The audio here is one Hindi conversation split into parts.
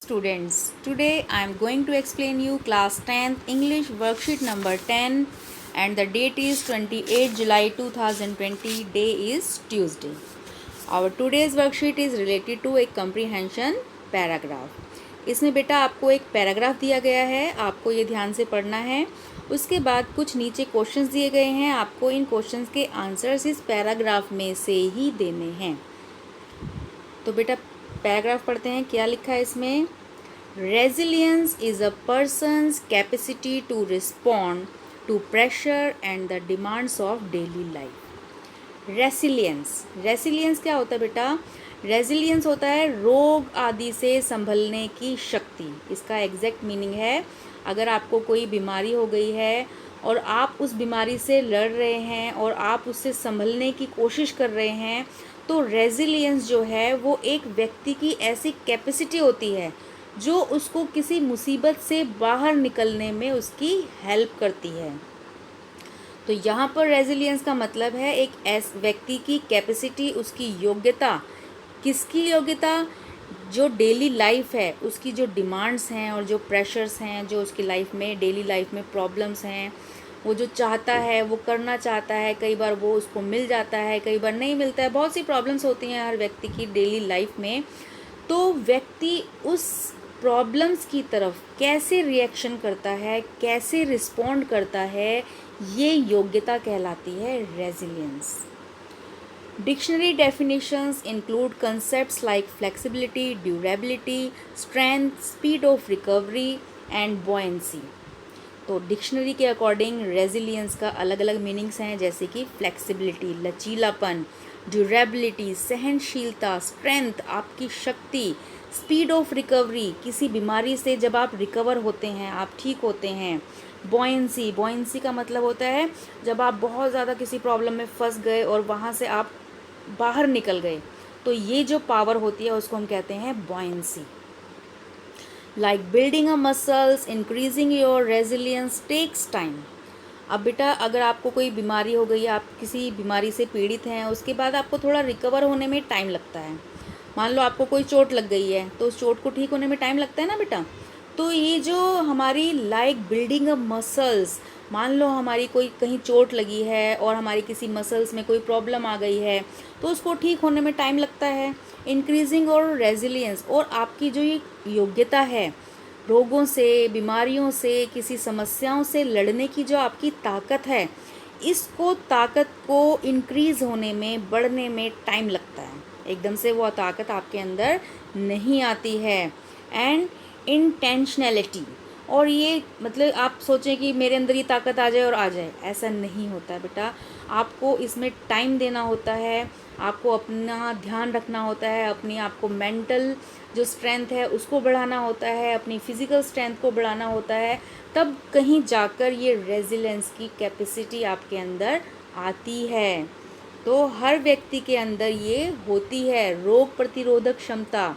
Students, today I am going to explain you class 10th English worksheet number 10 and the date is 28 July 2020. Day is Tuesday. Our today's worksheet is related to a comprehension paragraph. इसमें बेटा आपको एक पैराग्राफ दिया गया है, आपको ये ध्यान से पढ़ना है। उसके बाद कुछ नीचे क्वेश्चंस दिए गए हैं, आपको इन क्वेश्चंस के आंसर्स इस पैराग्राफ में से ही देने हैं। तो बेटा पैराग्राफ पढ़ते हैं, क्या लिखा है इसमें। Resilience is a person's capacity to respond to pressure and the demands of daily life. Resilience क्या होता है बेटा। रेजिलियंस होता है रोग आदि से संभलने की शक्ति। इसका एग्जैक्ट मीनिंग है, अगर आपको कोई बीमारी हो गई है और आप उस बीमारी से लड़ रहे हैं और आप उससे संभलने की कोशिश कर रहे हैं, तो रेजिलियंस जो है वो एक व्यक्ति की ऐसी कैपेसिटी होती है जो उसको किसी मुसीबत से बाहर निकलने में उसकी हेल्प करती है। तो यहाँ पर रेजिलियंस का मतलब है एक ऐसे व्यक्ति की कैपेसिटी, उसकी योग्यता। किसकी योग्यता? जो डेली लाइफ है उसकी जो डिमांड्स हैं और जो प्रेशर्स हैं, जो उसकी लाइफ में डेली लाइफ में प्रॉब्लम्स हैं, वो जो चाहता है वो करना चाहता है, कई बार वो उसको मिल जाता है, कई बार नहीं मिलता है। बहुत सी प्रॉब्लम्स होती हैं हर व्यक्ति की डेली लाइफ में। तो व्यक्ति उस प्रॉब्लम्स की तरफ कैसे रिएक्शन करता है, कैसे रिस्पॉन्ड करता है, ये योग्यता कहलाती है resilience. Dictionary definitions include concepts like flexibility, durability, strength, speed of recovery and buoyancy। तो डिक्शनरी के अकॉर्डिंग रेजिलियंस का अलग अलग मीनिंग्स हैं, जैसे कि फ्लेक्सिबिलिटी लचीलापन, ड्यूरेबिलिटी सहनशीलता, स्ट्रेंथ आपकी शक्ति, स्पीड ऑफ रिकवरी किसी बीमारी से जब आप रिकवर होते हैं, आप ठीक होते हैं, बॉयंसी का मतलब होता है जब आप बहुत ज़्यादा किसी प्रॉब्लम में फंस गए और वहाँ से आप बाहर निकल गए, तो ये जो पावर होती है उसको हम कहते हैं buoyancy. Like building a muscles increasing your resilience takes time. अब बेटा अगर आपको कोई बीमारी हो गई, आप किसी बीमारी से पीड़ित हैं, उसके बाद आपको थोड़ा रिकवर होने में टाइम लगता है। मान लो आपको कोई चोट लग गई है तो उस चोट को ठीक होने में टाइम लगता है ना बेटा। तो ये जो हमारी लाइक बिल्डिंग अ मसल्स, मान लो हमारी कोई कहीं चोट लगी है और हमारी किसी मसल्स में कोई प्रॉब्लम आ गई है, तो उसको ठीक होने में टाइम लगता है। इंक्रीजिंग और रेजिलियंस, और आपकी जो ये योग्यता है रोगों से, बीमारियों से, किसी समस्याओं से लड़ने की जो आपकी ताकत है, इसको ताकत को इंक्रीज़ होने में, बढ़ने में टाइम लगता है। एकदम से वो ताकत आपके अंदर नहीं आती है। एंड इंटेंशनैलिटी, और ये मतलब आप सोचें कि मेरे अंदर ये ताकत आ जाए और आ जाए, ऐसा नहीं होता बेटा। आपको इसमें टाइम देना होता है, आपको अपना ध्यान रखना होता है, अपनी आपको मेंटल जो स्ट्रेंथ है उसको बढ़ाना होता है, अपनी फिज़िकल स्ट्रेंथ को बढ़ाना होता है, तब कहीं जाकर ये रेजिलेंस की कैपेसिटी आपके अंदर आती है। तो हर व्यक्ति के अंदर ये होती है, रोग प्रतिरोधक क्षमता।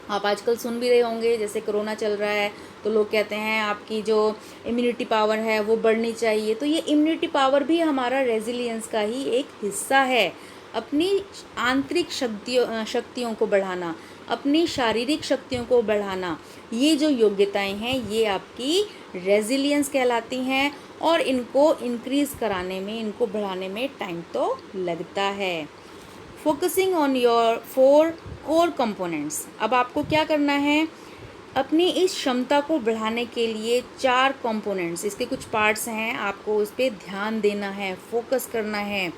आप आजकल सुन भी रहे होंगे, जैसे कोरोना चल रहा है तो लोग कहते हैं आपकी जो इम्यूनिटी पावर है वो बढ़नी चाहिए। तो ये इम्यूनिटी पावर भी हमारा रेजिलियंस का ही एक हिस्सा है। अपनी आंतरिक शक्तियों को बढ़ाना, अपनी शारीरिक शक्तियों को बढ़ाना, ये जो योग्यताएं हैं ये आपकी रेजिलियंस कहलाती हैं। और इनको इंक्रीज़ कराने में, इनको बढ़ाने में टाइम तो लगता है। Focusing on your 4 core components. अब आपको क्या करना है, अपनी इस क्षमता को बढ़ाने के लिए 4 कंपोनेंट्स, इसके कुछ पार्ट्स हैं, आपको उस पर ध्यान देना है, फोकस करना है।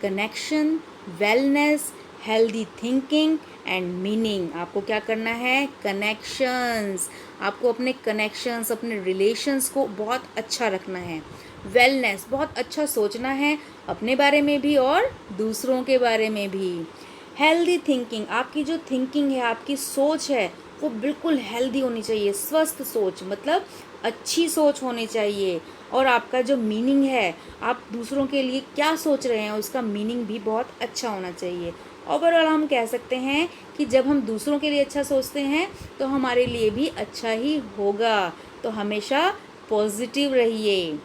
Connection, wellness, healthy thinking and meaning. आपको क्या करना है, कनेक्शंस। आपको अपने कनेक्शंस, अपने रिलेशंस को बहुत अच्छा रखना है। वेलनेस, बहुत अच्छा सोचना है अपने बारे में भी और दूसरों के बारे में भी। हेल्दी थिंकिंग, आपकी जो थिंकिंग है, आपकी सोच है, वो बिल्कुल हेल्दी होनी चाहिए। स्वस्थ सोच मतलब अच्छी सोच होनी चाहिए। और आपका जो मीनिंग है, आप दूसरों के लिए क्या सोच रहे हैं, उसका मीनिंग भी बहुत अच्छा होना चाहिए। ओवरऑल हम कह सकते हैं कि जब हम दूसरों के लिए अच्छा सोचते हैं तो हमारे लिए भी अच्छा ही होगा। तो हमेशा पॉजिटिव रहिए।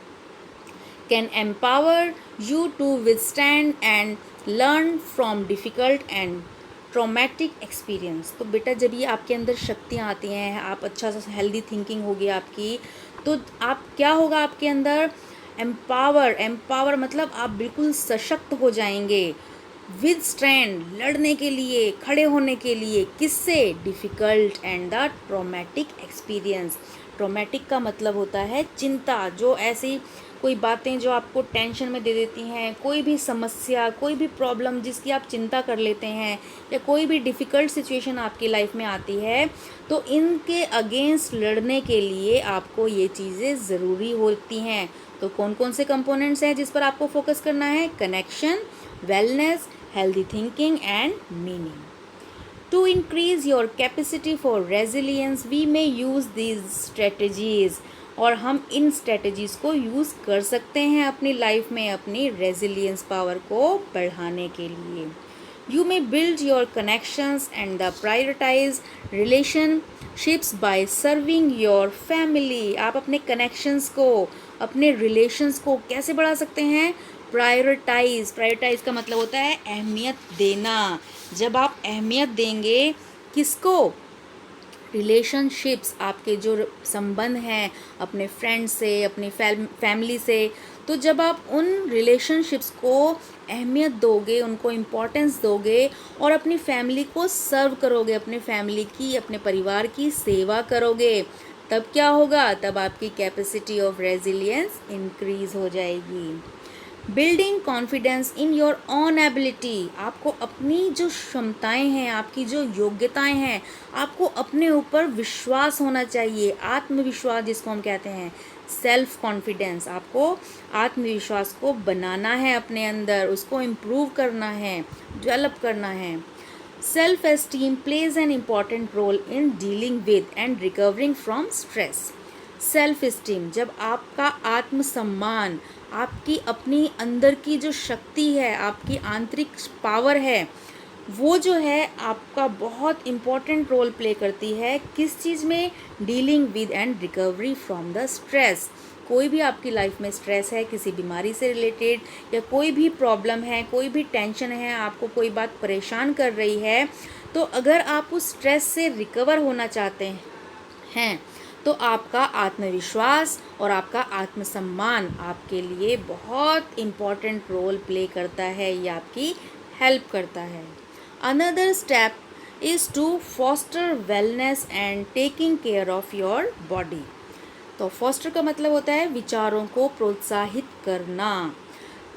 Can empower you to withstand and learn from difficult and traumatic experience. तो बेटा जब ये आपके अंदर शक्तियाँ आती हैं, आप अच्छा सा हेल्दी थिंकिंग होगी आपकी, तो आप क्या होगा आपके अंदर, एम्पावर मतलब आप बिल्कुल सशक्त हो जाएंगे, विद स्ट्रेंथ, लड़ने के लिए, खड़े होने के लिए, किससे, difficult and the traumatic experience. Traumatic का मतलब होता है चिंता, जो ऐसी कोई बातें जो आपको टेंशन में दे देती हैं, कोई भी समस्या, कोई भी प्रॉब्लम जिसकी आप चिंता कर लेते हैं, या कोई भी डिफ़िकल्ट सिचुएशन आपकी लाइफ में आती है, तो इनके अगेंस्ट लड़ने के लिए आपको ये चीज़ें ज़रूरी होती हैं। तो कौन कौन से कंपोनेंट्स हैं जिस पर आपको फोकस करना है, connection, wellness, healthy thinking and meaning. To increase your capacity for resilience, we may use these strategies. और हम इन स्ट्रेटजीज़ को यूज़ कर सकते हैं अपनी लाइफ में अपनी रेजिलियंस पावर को बढ़ाने के लिए। You may build your connections and the prioritize relationships by serving your family. आप अपने connections को, अपने relations को कैसे बढ़ा सकते हैं, प्रायोरिटाइज का मतलब होता है अहमियत देना। जब आप अहमियत देंगे किसको, रिलेशनशिप्स, आपके जो संबंध हैं अपने फ्रेंड से, अपनी फैमिली से, तो जब आप उन रिलेशनशिप्स को अहमियत दोगे, उनको इम्पोर्टेंस दोगे और अपनी फैमिली को सर्व करोगे, अपने फैमिली की, अपने परिवार की सेवा करोगे, तब क्या होगा, तब आपकी कैपेसिटी ऑफ रेजिलियंस इंक्रीज हो जाएगी। Building confidence in your own ability, आपको अपनी जो क्षमताएं हैं, आपकी जो योग्यताएं हैं, आपको अपने ऊपर विश्वास होना चाहिए, आत्मविश्वास जिसको हम कहते हैं, सेल्फ कॉन्फिडेंस। आपको आत्मविश्वास को बनाना है अपने अंदर, उसको इम्प्रूव करना है, डेवलप करना है। Self esteem plays an important role in dealing with and recovering from stress. Self esteem, जब आपका आत्मसम्मान, आपकी अपनी अंदर की जो शक्ति है, आपकी आंतरिक पावर है, वो जो है आपका बहुत इम्पॉर्टेंट रोल प्ले करती है किस चीज़ में, dealing with and recovery from the stress. कोई भी आपकी लाइफ में स्ट्रेस है, किसी बीमारी से रिलेटेड, या कोई भी प्रॉब्लम है, कोई भी टेंशन है, आपको कोई बात परेशान कर रही है, तो अगर आप उस स्ट्रेस से रिकवर होना चाहते हैं तो आपका आत्मविश्वास और आपका आत्मसम्मान आपके लिए बहुत इम्पॉर्टेंट रोल प्ले करता है, ये आपकी हेल्प करता है। Another step is to foster wellness and taking care of your body. तो फॉस्टर का मतलब होता है विचारों को प्रोत्साहित करना।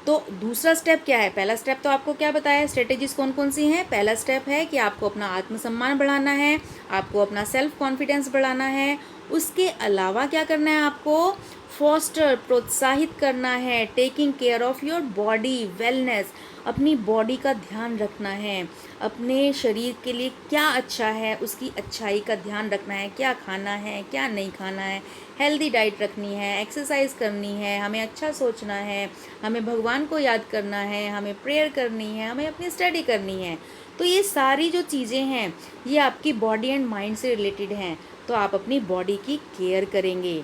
तो दूसरा स्टेप क्या है, पहला स्टेप तो आपको क्या बताया, स्ट्रेटेजीज कौन कौन सी हैं। पहला स्टेप है कि आपको अपना आत्मसम्मान बढ़ाना है, आपको अपना सेल्फ कॉन्फिडेंस बढ़ाना है। उसके अलावा क्या करना है, आपको फॉस्टर, प्रोत्साहित करना है, taking care of your body, wellness, अपनी बॉडी का ध्यान रखना है, अपने शरीर के लिए क्या अच्छा है उसकी अच्छाई का ध्यान रखना है, क्या खाना है क्या नहीं खाना है, हेल्दी डाइट रखनी है, एक्सरसाइज करनी है, हमें अच्छा सोचना है, हमें भगवान को याद करना है, हमें प्रेयर करनी है, हमें अपनी स्टडी करनी है। तो ये सारी जो चीज़ें हैं ये आपकी बॉडी एंड माइंड से रिलेटेड हैं, तो आप अपनी बॉडी की केयर करेंगे।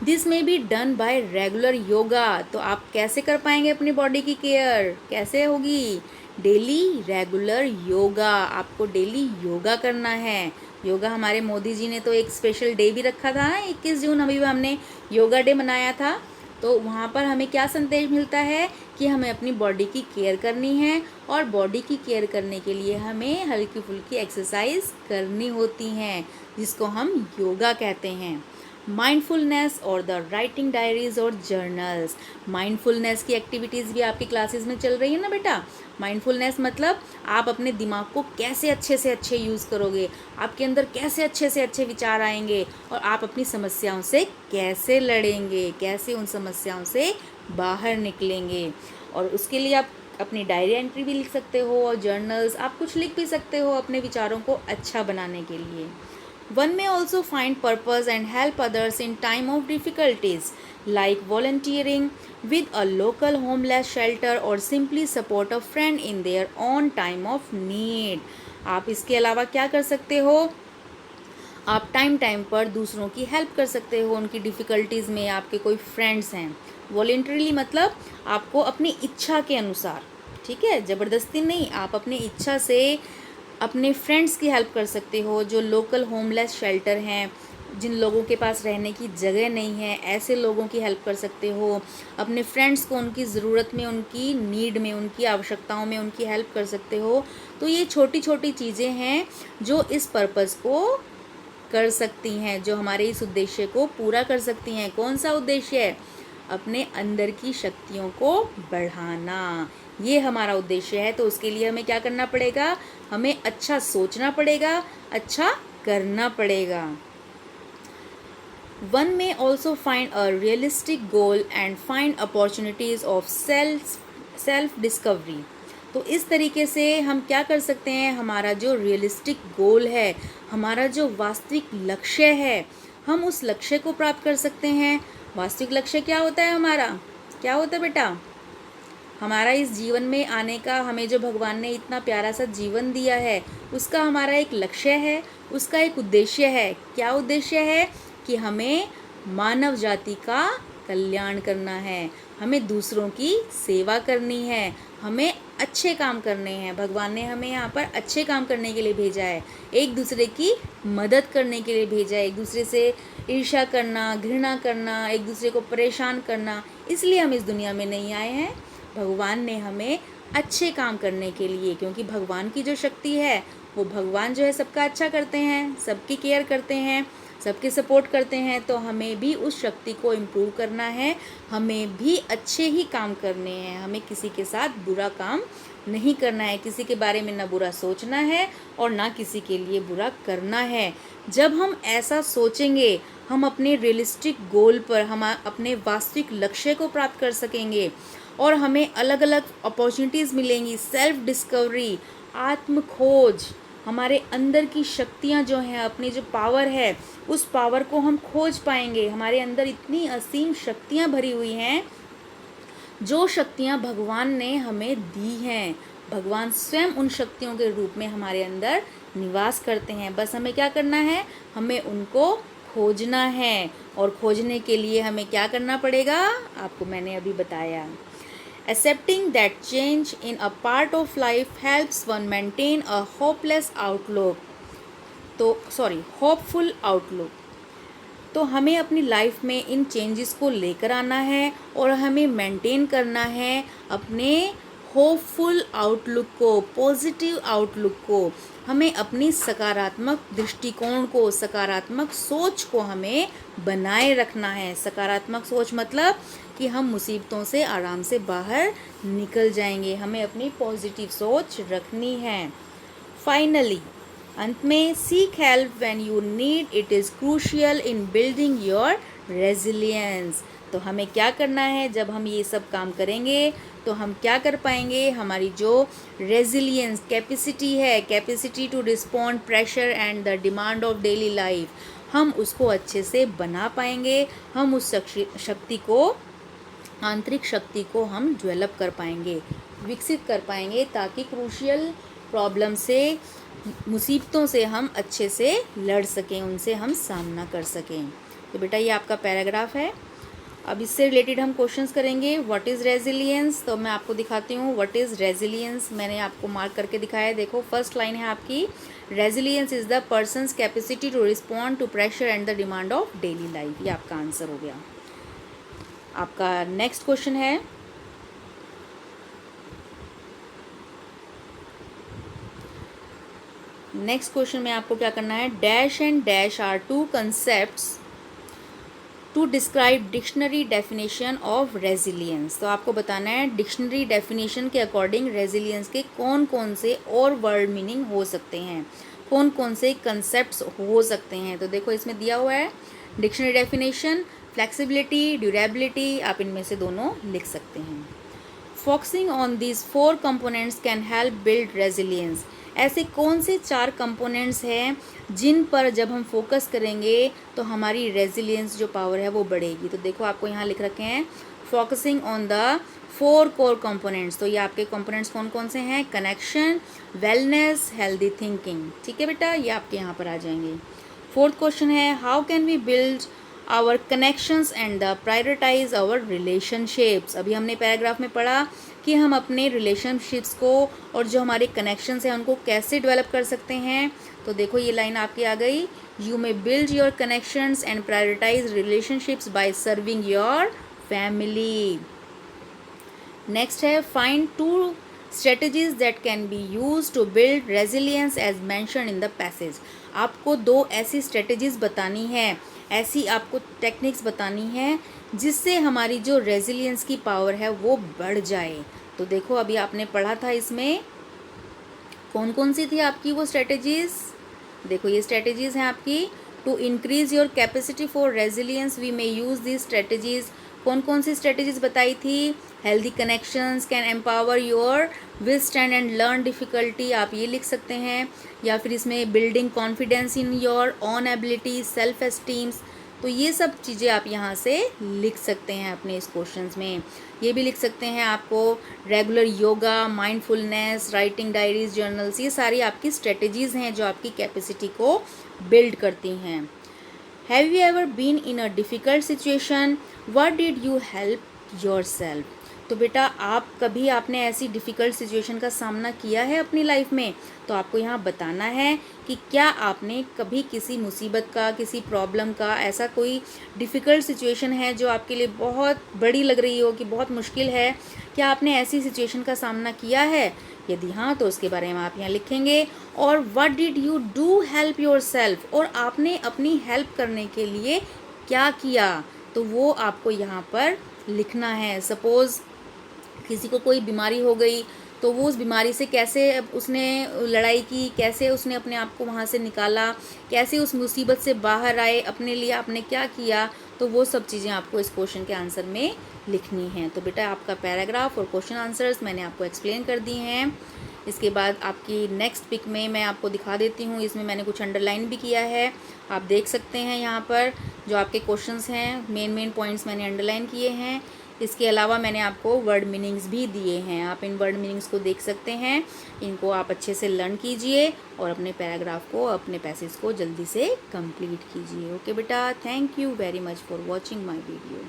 दिस में be done by regular yoga. तो आप कैसे कर पाएंगे अपनी बॉडी की केयर, कैसे होगी, डेली रेगुलर योगा, आपको डेली योगा करना है। योगा हमारे मोदी जी ने तो एक स्पेशल डे भी रखा था, 21 जून अभी हमने योगा डे मनाया था। तो वहाँ पर हमें क्या संदेश मिलता है कि हमें अपनी बॉडी की केयर करनी है, और बॉडी की केयर करने के लिए हमें हल्की फुल्की एक्सरसाइज करनी होती हैं, जिसको हम योगा कहते हैं। माइंडफुलनेस और द राइटिंग डायरीज और जर्नल्स। माइंडफुलनेस की एक्टिविटीज़ भी आपकी क्लासेस में चल रही है ना बेटा। माइंडफुलनेस मतलब आप अपने दिमाग को कैसे अच्छे से अच्छे यूज़ करोगे, आपके अंदर कैसे अच्छे से अच्छे विचार आएंगे, और आप अपनी समस्याओं से कैसे लड़ेंगे, कैसे उन समस्याओं से बाहर निकलेंगे। और उसके लिए आप अपनी डायरी एंट्री भी लिख सकते हो, और जर्नल्स आप कुछ लिख भी सकते हो अपने विचारों को अच्छा बनाने के लिए। One may also find purpose and help others in time of difficulties, like volunteering with a local homeless shelter or simply support a friend in their own time of need. आप इसके अलावा क्या कर सकते हो, आप टाइम टाइम पर दूसरों की हेल्प कर सकते हो उनकी डिफ़िकल्टीज़ में। आपके कोई फ्रेंड्स हैं, वॉलेंटरीली मतलब आपको अपनी इच्छा के अनुसार, ठीक है, ज़बरदस्ती नहीं, आप अपनी इच्छा से अपने फ्रेंड्स की हेल्प कर सकते हो, जो लोकल होमलेस शेल्टर हैं, जिन लोगों के पास रहने की जगह नहीं है, ऐसे लोगों की हेल्प कर सकते हो। अपने फ्रेंड्स को उनकी ज़रूरत में, उनकी नीड में, उनकी आवश्यकताओं में उनकी हेल्प कर सकते हो। तो ये छोटी छोटी चीज़ें हैं जो इस पर्पज़ को कर सकती हैं, जो हमारे इस उद्देश्य को पूरा कर सकती हैं। कौन सा उद्देश्य है? अपने अंदर की शक्तियों को बढ़ाना, ये हमारा उद्देश्य है। तो उसके लिए हमें क्या करना पड़ेगा? हमें अच्छा सोचना पड़ेगा, अच्छा करना पड़ेगा। One may also find a realistic goal and find opportunities of self discovery। तो इस तरीके से हम क्या कर सकते हैं? हमारा जो रियलिस्टिक गोल है, हमारा जो वास्तविक लक्ष्य है, हम उस लक्ष्य को प्राप्त कर सकते हैं। वास्तविक लक्ष्य क्या होता है हमारा? क्या होता है बेटा? हमारा इस जीवन में आने का, हमें जो भगवान ने इतना प्यारा सा जीवन दिया है, उसका हमारा एक लक्ष्य है, उसका एक उद्देश्य है। क्या उद्देश्य है? कि हमें मानव जाति का कल्याण करना है, हमें दूसरों की सेवा करनी है, हमें अच्छे काम करने हैं। भगवान ने हमें यहाँ पर अच्छे काम करने के लिए भेजा है, एक दूसरे की मदद करने के लिए भेजा है। एक दूसरे से ईर्ष्या करना, घृणा करना, एक दूसरे को परेशान करना, इसलिए हम इस दुनिया में नहीं आए हैं। भगवान ने हमें अच्छे काम करने के लिए, क्योंकि भगवान की जो शक्ति है, वो भगवान जो है सबका अच्छा करते हैं, सबकी केयर करते हैं, सबके सपोर्ट करते हैं। तो हमें भी उस शक्ति को इम्प्रूव करना है, हमें भी अच्छे ही काम करने हैं, हमें किसी के साथ बुरा काम नहीं करना है, किसी के बारे में ना बुरा सोचना है और ना किसी के लिए बुरा करना है। जब हम ऐसा सोचेंगे, हम अपने रियलिस्टिक गोल पर, हम अपने वास्तविक लक्ष्य को प्राप्त कर सकेंगे और हमें अलग अलग अपॉर्चुनिटीज़ मिलेंगी। सेल्फ डिस्कवरी, आत्म खोज, हमारे अंदर की शक्तियाँ जो हैं, अपनी जो पावर है, उस पावर को हम खोज पाएंगे। हमारे अंदर इतनी असीम शक्तियाँ भरी हुई हैं, जो शक्तियाँ भगवान ने हमें दी हैं। भगवान स्वयं उन शक्तियों के रूप में हमारे अंदर निवास करते हैं। बस हमें क्या करना है? हमें उनको खोजना है। और खोजने के लिए हमें क्या करना पड़ेगा? आपको मैंने अभी बताया। Accepting that change in a part of life helps one maintain a hopeful outlook। तो हमें अपनी लाइफ में इन चेंजेस को लेकर आना है और हमें मेंटेन करना है अपने होपफुल आउटलुक को, पॉजिटिव आउटलुक को। हमें अपनी सकारात्मक दृष्टिकोण को, सकारात्मक सोच को हमें बनाए रखना है। सकारात्मक सोच मतलब कि हम मुसीबतों से आराम से बाहर निकल जाएंगे, हमें अपनी पॉजिटिव सोच रखनी है। फाइनली, अंत में, seek help when you need, it is crucial in building your resilience. तो हमें क्या करना है? जब हम ये सब काम करेंगे तो हम क्या कर पाएंगे? हमारी जो रेजिलियंस कैपेसिटी है, capacity to respond pressure and the demand of daily life, हम उसको अच्छे से बना पाएंगे। हम उस शक्ति को, आंतरिक शक्ति को हम डेवलप कर पाएंगे, विकसित कर पाएंगे, ताकि क्रूशियल प्रॉब्लम से, मुसीबतों से हम अच्छे से लड़ सकें, उनसे हम सामना कर सकें। तो बेटा ये आपका पैराग्राफ है। अब इससे रिलेटेड हम क्वेश्चंस करेंगे। What is resilience? तो मैं आपको दिखाती हूँ व्हाट इज़ रेजिलियंस। मैंने आपको मार्क करके दिखाया है। देखो फर्स्ट लाइन है आपकी, resilience is the person's capacity to respond to pressure and the demand of daily life. ये आपका आंसर हो गया। आपका नेक्स्ट क्वेश्चन है, नेक्स्ट क्वेश्चन में आपको क्या करना है? Dash and dash are two concepts to describe dictionary definition of resilience. तो आपको बताना है डिक्शनरी डेफिनेशन के अकॉर्डिंग रेजिलियंस के कौन कौन से और वर्ड मीनिंग हो सकते हैं, कौन कौन से कंसेप्ट्स हो सकते हैं। तो देखो इसमें दिया हुआ है डिक्शनरी डेफिनेशन, फ्लेक्सिबिलिटी, ड्यूरेबिलिटी, आप इनमें से दोनों लिख सकते हैं। Focusing on these 4 components can help build resilience. ऐसे कौन से 4 कंपोनेंट्स हैं जिन पर जब हम फोकस करेंगे तो हमारी रेजिलियंस जो पावर है वो बढ़ेगी। तो देखो आपको यहाँ लिख रखे हैं focusing on the 4 core components. तो ये आपके कंपोनेंट्स कौन कौन से हैं? Connection, wellness, healthy thinking. ठीक है बेटा, ये आपके यहाँ पर आ जाएंगे। फोर्थ क्वेश्चन है, how can we build our connections and the prioritize our relationships. अभी हमने पैराग्राफ में पढ़ा कि हम अपने रिलेशनशिप्स को और जो हमारे कनेक्शंस हैं उनको कैसे डेवलप कर सकते हैं। तो देखो ये लाइन आपकी आ गई, you may build your connections and prioritise relationships by serving your family. Next है, find 2 strategies that can be use to build resilience as mention in the passage. आपको 2 ऐसी स्ट्रेटजीज बतानी है, ऐसी आपको टेक्निक्स बतानी है जिससे हमारी जो रेजिलियंस की पावर है वो बढ़ जाए। तो देखो अभी आपने पढ़ा था, इसमें कौन कौन सी थी आपकी वो स्ट्रेटजीज। देखो ये स्ट्रेटजीज हैं आपकी, to increase your capacity for resilience we may use this strategies. कौन कौन सी स्ट्रेटजीज बताई थी, healthy connections can empower your will stand and learn difficulty, आप ये लिख सकते हैं। या फिर इसमें building confidence in your own ability, self esteems. तो ये सब चीज़ें आप यहाँ से लिख सकते हैं अपने इस क्वेश्चंस में। ये भी लिख सकते हैं आपको regular yoga, mindfulness, writing diaries, journals, ये सारी आपकी स्ट्रेटजीज़ हैं जो आपकी कैपेसिटी को बिल्ड करती हैं। Have you ever been in a difficult situation, what did you help yourself. तो बेटा आप कभी आपने ऐसी डिफ़िकल्ट सिचुएशन का सामना किया है अपनी लाइफ में, तो आपको यहाँ बताना है कि क्या आपने कभी किसी मुसीबत का, किसी प्रॉब्लम का, ऐसा कोई डिफ़िकल्ट सिचुएशन है जो आपके लिए बहुत बड़ी लग रही हो कि बहुत मुश्किल है, क्या आपने ऐसी सिचुएशन का सामना किया है। यदि हाँ तो उसके बारे में आप यहाँ लिखेंगे। और what did you do help your self, और आपने अपनी हेल्प करने के लिए क्या किया, तो वो आपको यहाँ पर लिखना है। सपोज़ किसी को कोई बीमारी हो गई तो वो उस बीमारी से कैसे उसने लड़ाई की, कैसे उसने अपने आप को वहाँ से निकाला, कैसे उस मुसीबत से बाहर आए, अपने लिए आपने क्या किया, तो वो सब चीज़ें आपको इस क्वेश्चन के आंसर में लिखनी है। तो बेटा आपका पैराग्राफ और क्वेश्चन आंसर्स मैंने आपको एक्सप्लेन कर दिए हैं। इसके बाद आपकी नेक्स्ट पिक में मैं आपको दिखा देती हूँ, इसमें मैंने कुछ अंडरलाइन भी किया है, आप देख सकते हैं यहाँ पर जो आपके क्वेश्चंस हैं, मेन पॉइंट्स मैंने अंडरलाइन किए हैं। इसके अलावा मैंने आपको वर्ड मीनिंग्स भी दिए हैं, आप इन वर्ड मीनिंग्स को देख सकते हैं, इनको आप अच्छे से लर्न कीजिए और अपने पैराग्राफ को, अपने पैसेज को जल्दी से कंप्लीट कीजिए। ओके बेटा, thank you very much for watching my video.